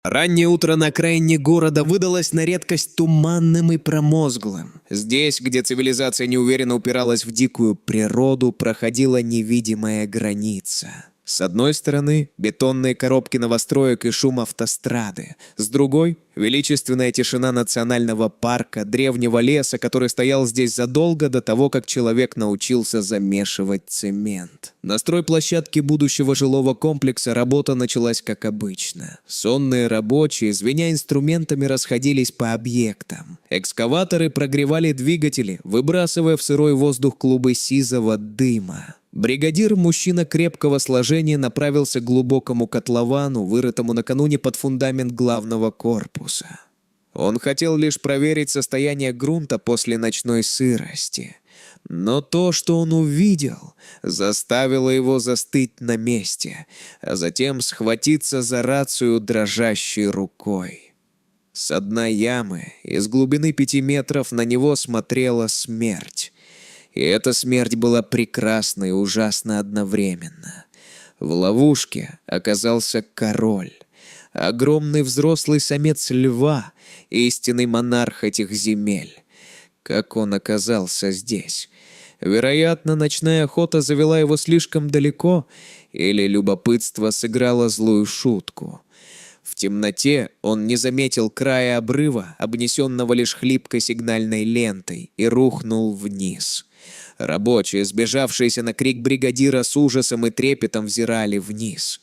Раннее утро на окраине города выдалось на редкость туманным и промозглым. Здесь, где цивилизация неуверенно упиралась в дикую природу, проходила невидимая граница. С одной стороны – бетонные коробки новостроек и шум автострады. С другой – величественная тишина национального парка, древнего леса, который стоял здесь задолго до того, как человек научился замешивать цемент. На стройплощадке будущего жилого комплекса работа началась как обычно. Сонные рабочие, звеня инструментами, расходились по объектам. Экскаваторы прогревали двигатели, выбрасывая в сырой воздух клубы сизого дыма. Бригадир, мужчина крепкого сложения, направился к глубокому котловану, вырытому накануне под фундамент главного корпуса. Он хотел лишь проверить состояние грунта после ночной сырости. Но то, что он увидел, заставило его застыть на месте, а затем схватиться за рацию дрожащей рукой. С дна ямы, из глубины 5 метров, на него смотрела смерть. И эта смерть была прекрасна и ужасна одновременно. В ловушке оказался король, огромный взрослый самец льва, истинный монарх этих земель. Как он оказался здесь? Вероятно, ночная охота завела его слишком далеко, или любопытство сыграло злую шутку. В темноте он не заметил края обрыва, обнесенного лишь хлипкой сигнальной лентой, и рухнул вниз. Рабочие, сбежавшиеся на крик бригадира, с ужасом и трепетом взирали вниз.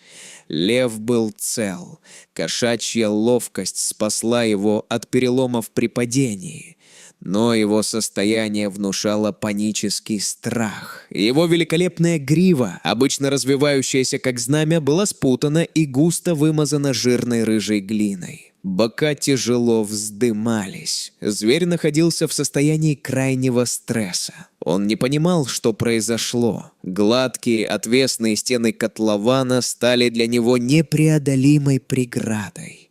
Лев был цел. Кошачья ловкость спасла его от переломов при падении. Но его состояние внушало панический страх. Его великолепная грива, обычно развивающаяся как знамя, была спутана и густо вымазана жирной рыжей глиной. Бока тяжело вздымались. Зверь находился в состоянии крайнего стресса. Он не понимал, что произошло. Гладкие, отвесные стены котлована стали для него непреодолимой преградой.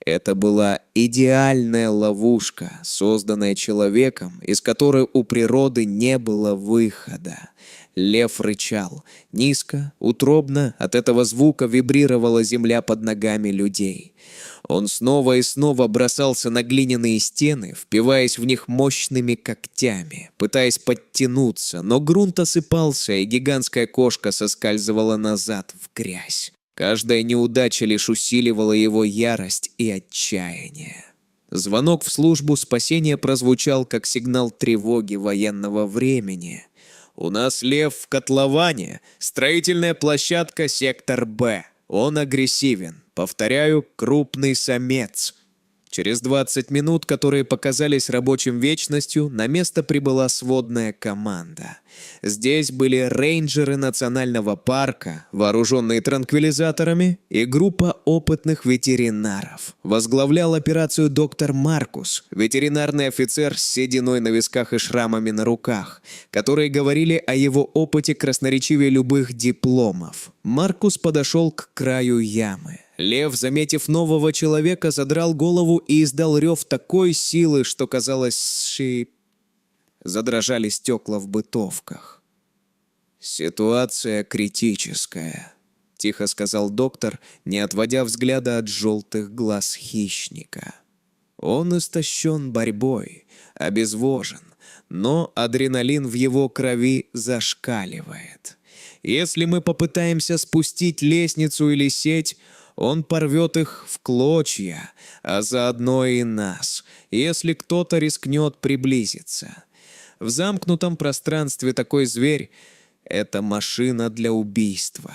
Это была идеальная ловушка, созданная человеком, из которой у природы не было выхода. Лев рычал. Низко, утробно, от этого звука вибрировала земля под ногами людей. Он снова и снова бросался на глиняные стены, впиваясь в них мощными когтями, пытаясь подтянуться, но грунт осыпался, и гигантская кошка соскальзывала назад в грязь. Каждая неудача лишь усиливала его ярость и отчаяние. Звонок в службу спасения прозвучал как сигнал тревоги военного времени. «У нас лев в котловане. Строительная площадка, сектор Б. Он агрессивен. Повторяю, крупный самец». Через 20 минут, которые показались рабочим вечностью, на место прибыла сводная команда. Здесь были рейнджеры национального парка, вооруженные транквилизаторами, и группа опытных ветеринаров. Возглавлял операцию доктор Маркус, ветеринарный офицер с сединой на висках и шрамами на руках, которые говорили о его опыте красноречивее любых дипломов. Маркус подошел к краю ямы. Лев, заметив нового человека, задрал голову и издал рев такой силы, что, казалось, задрожали стекла в бытовках. «Ситуация критическая», — тихо сказал доктор, не отводя взгляда от желтых глаз хищника. Он истощен борьбой, обезвожен, но адреналин в его крови зашкаливает. Если мы попытаемся спустить лестницу или сеть, он порвет их в клочья, а заодно и нас, если кто-то рискнет приблизиться. В замкнутом пространстве такой зверь – это машина для убийства.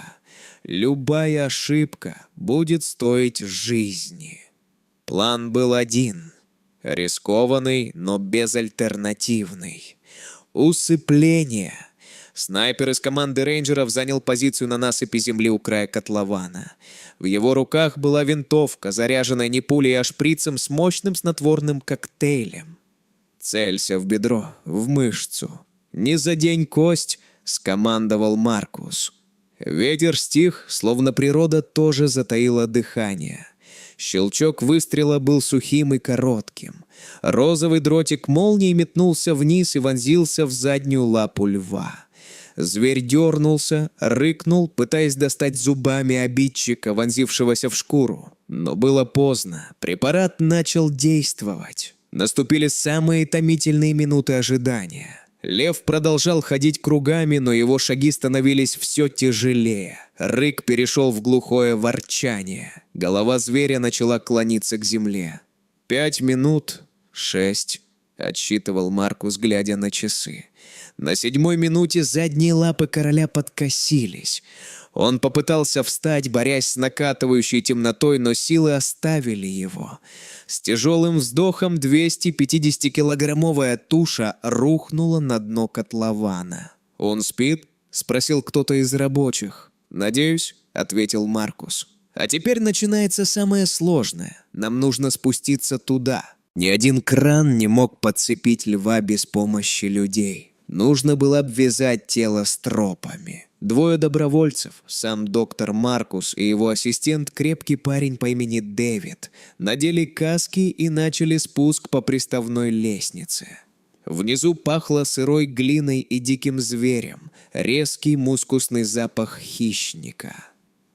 Любая ошибка будет стоить жизни. План был один – рискованный, но безальтернативный. Усыпление. Снайпер из команды рейнджеров занял позицию на насыпи земли у края котлована. В его руках была винтовка, заряженная не пулей, а шприцем с мощным снотворным коктейлем. «Целься в бедро, в мышцу. Не задень кость», — скомандовал Маркус. Ветер стих, словно природа тоже затаила дыхание. Щелчок выстрела был сухим и коротким. Розовый дротик молнии метнулся вниз и вонзился в заднюю лапу льва. Зверь дернулся, рыкнул, пытаясь достать зубами обидчика, вонзившегося в шкуру. Но было поздно, препарат начал действовать. Наступили самые томительные минуты ожидания. Лев продолжал ходить кругами, но его шаги становились все тяжелее. Рык перешел в глухое ворчание. Голова зверя начала клониться к земле. 5 минут, 6, отсчитывал Маркус, глядя на часы. На 7-й минуте задние лапы короля подкосились. Он попытался встать, борясь с накатывающей темнотой, но силы оставили его. С тяжелым вздохом 250-килограммовая туша рухнула на дно котлована. «Он спит?» – спросил кто-то из рабочих. «Надеюсь», – ответил Маркус. «А теперь начинается самое сложное. Нам нужно спуститься туда». Ни один кран не мог подцепить льва без помощи людей. Нужно было обвязать тело стропами. 2 добровольцев, сам доктор Маркус и его ассистент, крепкий парень по имени Дэвид, надели каски и начали спуск по приставной лестнице. Внизу пахло сырой глиной и диким зверем, резкий мускусный запах хищника.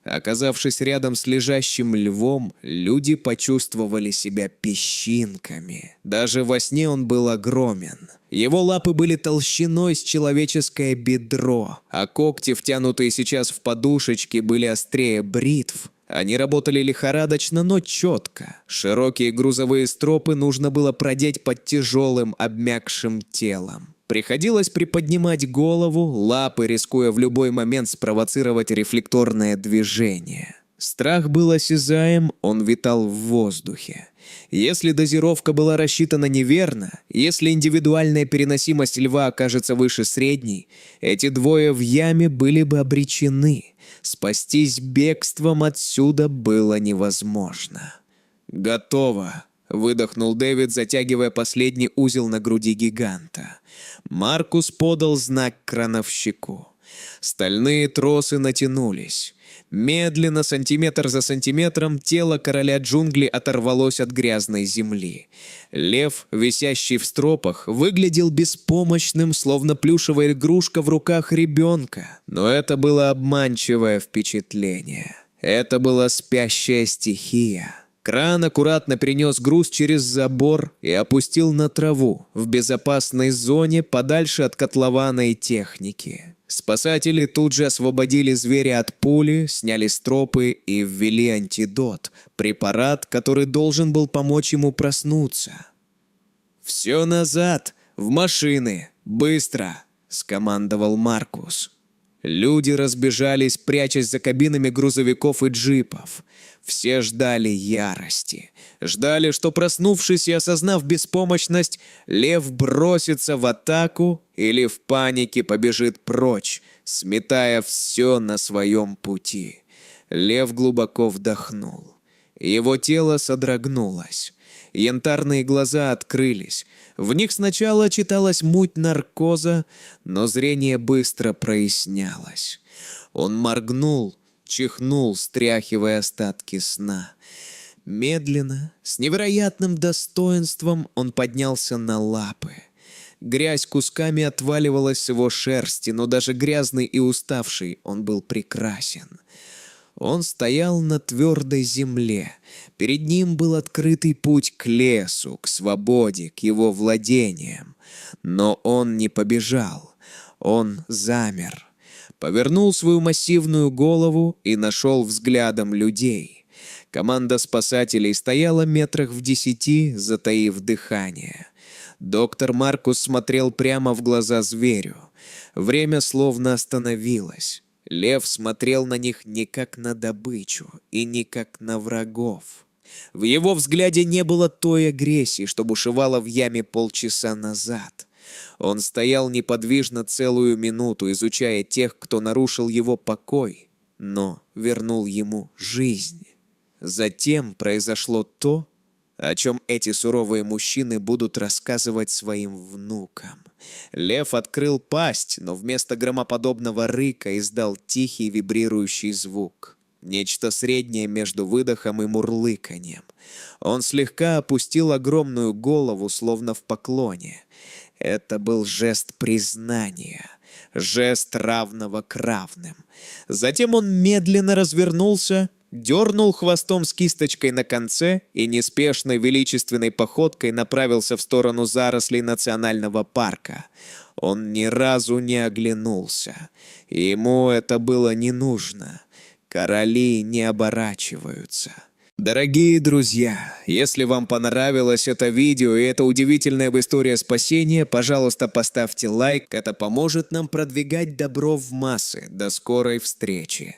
Оказавшись рядом с лежащим львом, люди почувствовали себя песчинками. Даже во сне он был огромен. Его лапы были толщиной с человеческое бедро, а когти, втянутые сейчас в подушечки, были острее бритв. Они работали лихорадочно, но четко. Широкие грузовые стропы нужно было продеть под тяжелым, обмякшим телом. Приходилось приподнимать голову, лапы, рискуя в любой момент спровоцировать рефлекторное движение. Страх был осязаем, он витал в воздухе. Если дозировка была рассчитана неверно, если индивидуальная переносимость льва окажется выше средней, эти двое в яме были бы обречены. Спастись бегством отсюда было невозможно. «Готово», — выдохнул Дэвид, затягивая последний узел на груди гиганта. Маркус подал знак крановщику. Стальные тросы натянулись. Медленно, сантиметр за сантиметром, тело короля джунглей оторвалось от грязной земли. Лев, висящий в стропах, выглядел беспомощным, словно плюшевая игрушка в руках ребенка. Но это было обманчивое впечатление. Это была спящая стихия. Кран аккуратно перенес груз через забор и опустил на траву, в безопасной зоне, подальше от котлована и техники. Спасатели тут же освободили зверя от пули, сняли стропы и ввели антидот, препарат, который должен был помочь ему проснуться. «Все назад, в машины, быстро!» – скомандовал Маркус. Люди разбежались, прячась за кабинами грузовиков и джипов. Все ждали ярости. Ждали, что, проснувшись и осознав беспомощность, лев бросится в атаку или в панике побежит прочь, сметая все на своем пути. Лев глубоко вдохнул. Его тело содрогнулось. Янтарные глаза открылись. В них сначала читалась муть наркоза, но зрение быстро прояснялось. Он моргнул, чихнул, стряхивая остатки сна. Медленно, с невероятным достоинством он поднялся на лапы. Грязь кусками отваливалась с его шерсти, но даже грязный и уставший он был прекрасен. Он стоял на твердой земле. Перед ним был открытый путь к лесу, к свободе, к его владениям. Но он не побежал. Он замер. Повернул свою массивную голову и нашел взглядом людей. Команда спасателей стояла метрах в 10, затаив дыхание. Доктор Маркус смотрел прямо в глаза зверю. Время словно остановилось. Лев смотрел на них не как на добычу и не как на врагов. В его взгляде не было той агрессии, что бушевала в яме полчаса назад. Он стоял неподвижно целую минуту, изучая тех, кто нарушил его покой, но вернул ему жизнь. Затем произошло то, о чем эти суровые мужчины будут рассказывать своим внукам. Лев открыл пасть, но вместо громоподобного рыка издал тихий вибрирующий звук. Нечто среднее между выдохом и мурлыканьем. Он слегка опустил огромную голову, словно в поклоне. Это был жест признания. Жест равного к равным. Затем он медленно развернулся, дернул хвостом с кисточкой на конце и неспешной величественной походкой направился в сторону зарослей национального парка. Он ни разу не оглянулся. Ему это было не нужно. Короли не оборачиваются. Дорогие друзья, если вам понравилось это видео и эта удивительная история спасения, пожалуйста, поставьте лайк, это поможет нам продвигать добро в массы. До скорой встречи!